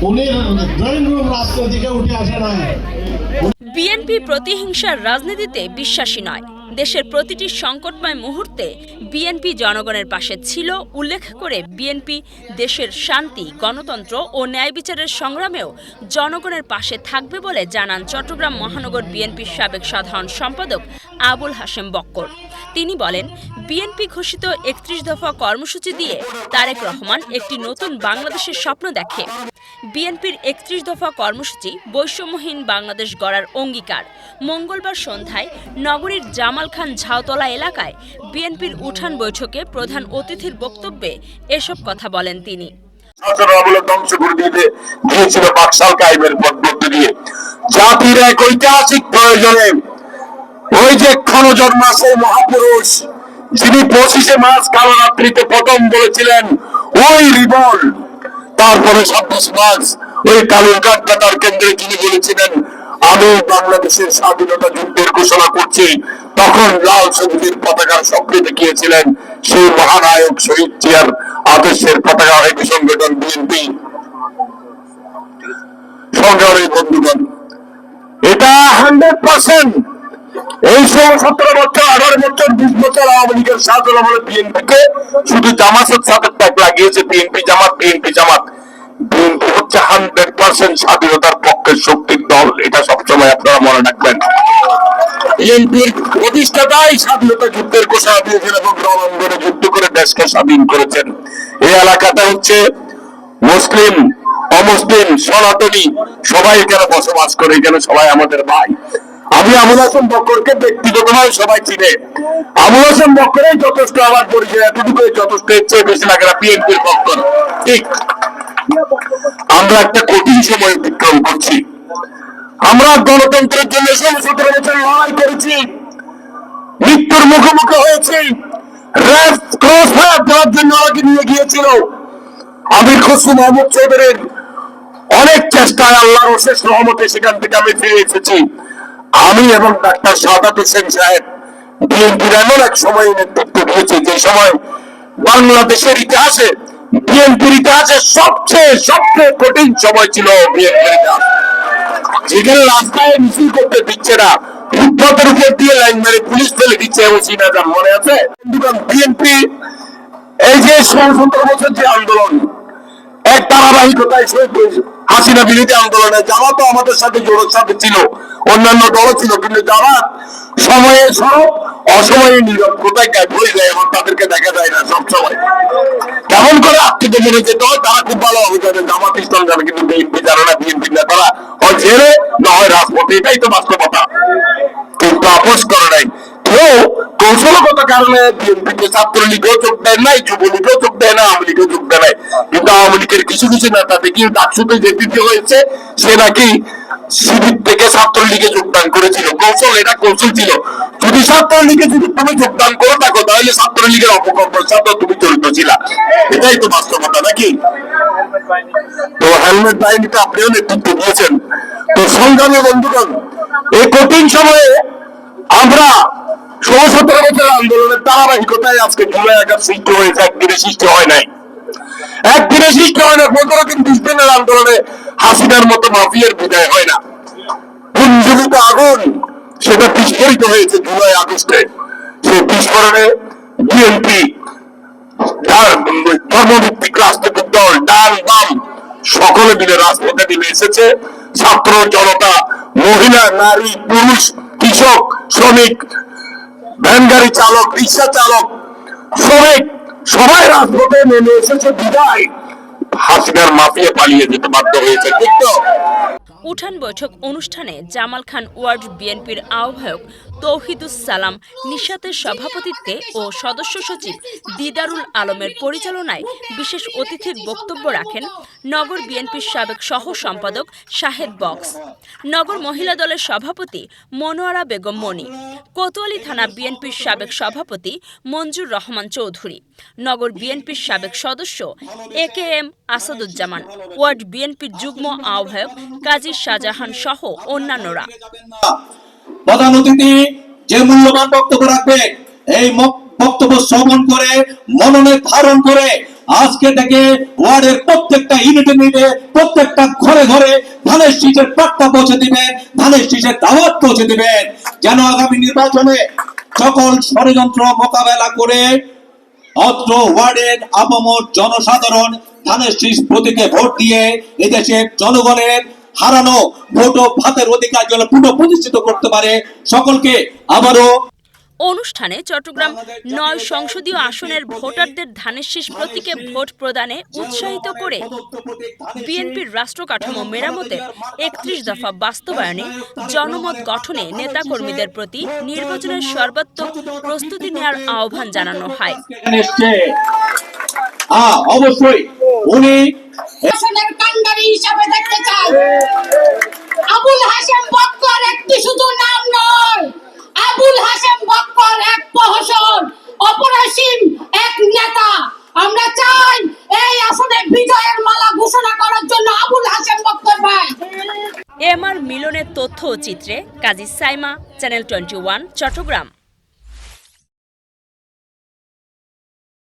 উনি drawing room রাজনীতিকে উঠে আসে নাই। বিএনপি প্রতিহিংসার রাজনীতিতে বিশ্বাসী নয়। দেশের প্রতিটি সংকটময় মুহূর্তে বিএনপি জনগণের পাশে ছিল উল্লেখ করে বিএনপি দেশের শান্তি, গণতন্ত্র ও ন্যায় বিচারের সংগ্রামেও জনগণের পাশে থাকবে বলে জানান চট্টগ্রাম মহানগর বিএনপির সাবেক সাধারণ সম্পাদক আবুল হাশেম বক্কর। তিনি বলেন, বিএনপি ঘোষিত ৩১ দফা কর্মসূচি দিয়ে তারেক রহমান একটি নতুন বাংলাদেশের স্বপ্ন দেখে। বিএনপির ৩১ দফা কর্মসূচি বৈষম্যহীন বাংলাদেশ গড়ার অঙ্গীকার। মঙ্গলবার সন্ধ্যায় নগরীর জামাল খান ঝাউতলা এলাকায় বিএনপির উঠান বৈঠকে প্রধান অতিথির বক্তব্যে এসব কথা বলেন তিনি। ধ্বংস করে দিতে গিয়েছিল বাকশাল কায়েমের পদ্ধতি দিয়ে। জাতির এক ঐতিহাসিক প্রয়োজনে ওই যে ক্ষণজন্মা সেই মহাপুরুষ যিনি 25শে মার্চ কালরাত্রিতে প্রথম বলেছিলেন ওই রিবল, তারপরে 26 মার্চ ওই কালুরঘাট বেতার কেন্দ্রে যিনি বলেছিলেন আমি বাংলাদেশের স্বাধীনতা যুদ্ধের ঘোষণা করছি, তখন লাল সবুজের পতাকার স্বপ্ন দেখিয়েছিলেন সেই মহানায়ক শহীদ জিয়ার আদর্শের পতাকা হয়তো সংগঠন বিএনপি। সংগ্রামী বন্ধুগণ, এটা 100% এই 17 বছর 18 বছর 20 বছর আওয়ামী লীগের শাসন আমলে বিএনপিকে শুধু জামাতের সাথে ট্যাগ লাগিয়েছে। বিএনপি জামাত বিএনপি হচ্ছে 100% স্বাধীনতার পক্ষের শক্তির দল। এটা সবসময় আপনারা মনে রাখবেন। বিএনপির প্রতিষ্ঠাতাই স্বাধীনতা যুদ্ধের ঘোষণা দিয়েছেন এবং রণাঙ্গনে যুদ্ধ করে দেশকে স্বাধীন করেছেন। এই এলাকাটা হচ্ছে মুসলিম, অমুসলিম, সনাতনী সবাই এখানে বসবাস করে। এখানে সবাই আমাদের ভাই। আমি আবুল হাশেম বক্করকে ব্যক্তিগতভাবে সবাই চিনে। আবুল হাশেম বক্করেই যথেষ্ট আমার পরিচয়, এতটুকু যথেষ্ট, চেয়ে বেশি লাগে না। বিএনপির বক্কর ঠিক। আমরা একটা কঠিন সময় অতিক্রম করছি। আমরা গণতন্ত্রের জন্য 17 বছর লড়াই করেছি, মৃত্যুর মুখোমুখি হয়েছি। রেড ক্রস ফায়ার দেওয়ার জন্য আমাকে নিয়ে গিয়েছিল আমির খসরু মাহমুদ চৌধুরীর অনেক চেষ্টায় আল্লাহর অশেষ রহমতে সেখান থেকে আমি ফিরে এসেছি। আমি এবং ডাক্তার সাদাত হোসেন সাহেব বিএনপির এমন এক সময় নেতৃত্ব দিয়েছি যে সময় বাংলাদেশের ইতিহাসে, বিএনপির ইতিহাসে সবচেয়ে কঠিন সময় ছিল বিএনপির ইতিহাস। যেখানে রাস্তায় মিছিল করতে দিচ্ছে না, ফুটপাতের উপর দিয়ে লাইন মেরে পুলিশ ফেলে দিচ্ছে, মনে আছে? বিএনপি এই যে 17 বছর যে আন্দোলন, এক ধারাবাহিকতায় হাসিনা বিরোধী আন্দোলনে জামাতও আমাদের সাথে জোরের সাথে ছিল, অন্যান্য দলও ছিল, কিন্তু জামাত সময়ে সব অসময়ে নীরব, কোথায় গায়ে ভরে যায় এবং তাদেরকে দেখা যায় না। সবসময় কেমন করে আত্মীয় মনে যেতে হয় তারা খুব ভালো হবে, যাদের জামাত ইসলাম জানে, কিন্তু বিএনপি জানে না। বিএনপি নেতারা হয় জেলে না হয় রাজপথে, এটাই তো বাস্তবতা। কিন্তু আপোষ করে নাই কেউ। কৌশলগত কারণে বিএনপিকে ছাত্রলীগেও যোগ দেয় নাই, যুবলীগেও যোগ দেয় না, আওয়ামী লীগেও যোগ দেয় নাই। কিন্তু আওয়ামী লীগের কিছু নেতা দেখি ডাকসুতে যে দিতে হয়েছে সে নাকি শিবির থেকে ছাত্রলীগে যোগদান করেছিল। এটা কৌশল ছিল। যদি ছাত্রলীগে যদি তুমি যোগদান করে থাকো তাহলে ছাত্রলীগের অপকর্মের সাথে তুমি জড়িত ছিল। এটাই তো বাস্তবতা নাকি? তো হেলমেট বাহিনীটা আপনিও নেতৃত্ব দিয়েছেন। তো সংগ্রামী বন্ধুগণ, এই কঠিন সময়ে আমরা 17 বছরের আন্দোলনের ধারাবাহিকতায় আজকে জুলাই আগস্ট সৃষ্টি হয়েছে। একদিনে সৃষ্টি হয় নাই, 15 দিন 20 দিনের আন্দোলনে হাসিনার মতো মাফিয়ার বিদায় হয় না। পুঞ্জীভূত আগুন সেটা বিস্ফোরিত হয়েছে জুলাই আগস্টে। সেই বিস্ফোরণে বিএনপি, ধর্মভিত্তিক রাজনৈতিক দল, ডান বাম সকলে মিলে রাজপথে নেমে এসেছে। ছাত্র জনতা, মহিলা, নারী, পুরুষ, কৃষক, শ্রমিক, ভ্যান গাড়ি চালক, রিক্সা চালক, শ্রমিক সবাই রাজপথে নেমে এসেছে। বিদায় হাসিনার মাফিয়া পালিয়ে যেতে বাধ্য হয়েছে। উঠান বৈঠক অনুষ্ঠানে জামাল খান ওয়ার্ড বিএনপির আহ্বায়ক তৌহিদুস সালাম নিশাতের সভাপতিত্বে ও সদস্য সচিব দিদারুল আলমের পরিচালনায় বিশেষ অতিথির বক্তব্য রাখেন নগর বিএনপির সাবেক সহ সম্পাদক শাহেদ বক্স, নগর মহিলা দলের সভাপতি মনোয়ারা বেগম মনি, কোতোয়ালি থানা বিএনপির সাবেক সভাপতি মঞ্জুর রহমান চৌধুরী, নগর বিএনপির সাবেক সদস্য AKM আসাদুজ্জামান, ওয়ার্ড বিএনপির যুগ্ম আহ্বায়ক কাজী শাহজাহান সহ অন্যান্যরা। প্রধান অতিথি যে মূল্যবান বক্তব্য রাখবে, এই বক্তব্য শ্রবণ করে মননে ধারণ করে আজকে থেকে ওয়ার্ডের প্রত্যেকটা ইউনিটে প্রত্যেকটা ঘরে ঘরে ধানের শীষের বার্তা পৌঁছে দিবেন, ধানের শীষের দাওয়াত পৌঁছে দিবেন, যেন আগামী নির্বাচনে সকল ষড়যন্ত্র মোকাবেলা করে অত্র ওয়ার্ডের আপামর জনসাধারণ ধানের শীষ প্রতীকে ভোট দিয়ে এদেশের জনগণের হারানো ভোট ও ভাতের অধিকার যেন পুনঃপ্রতিষ্ঠিত করতে পারে। সকলকে আবারও অনুষ্ঠানে চট্টগ্রাম ৯ সংসদীয় আসনের ভোটারদের ধানের শীষ প্রতীকে ভোট প্রদানে উৎসাহিত করে বিএনপির রাষ্ট্র কাঠামো মেরামতের ৩১ দফা বাস্তবায়নে জনমত গঠনে নেতাকর্মীদের প্রতি নির্বাচনের সর্বাত্মক প্রস্তুতি নেওয়ার আহ্বান জানানো হয়। অবশ্যই উনি আসনের কান্ডারি হিসাবে দেখতে চাই। আবুল হাশেম বক্কর একটি শুধু নাম নয়, আবুল হাশেম বক্কর এক প্রহসন, অপরাসীম এক নেতা। আমরা চাই এই আসনে বিজয়ের মালা ঘোষণা করার জন্য আবুল হাশেম বক্কর ভাই। এমআর মিলনের তথ্য ও চিত্রে কাজী সাইমা, চ্যানেল 21, চট্টগ্রাম।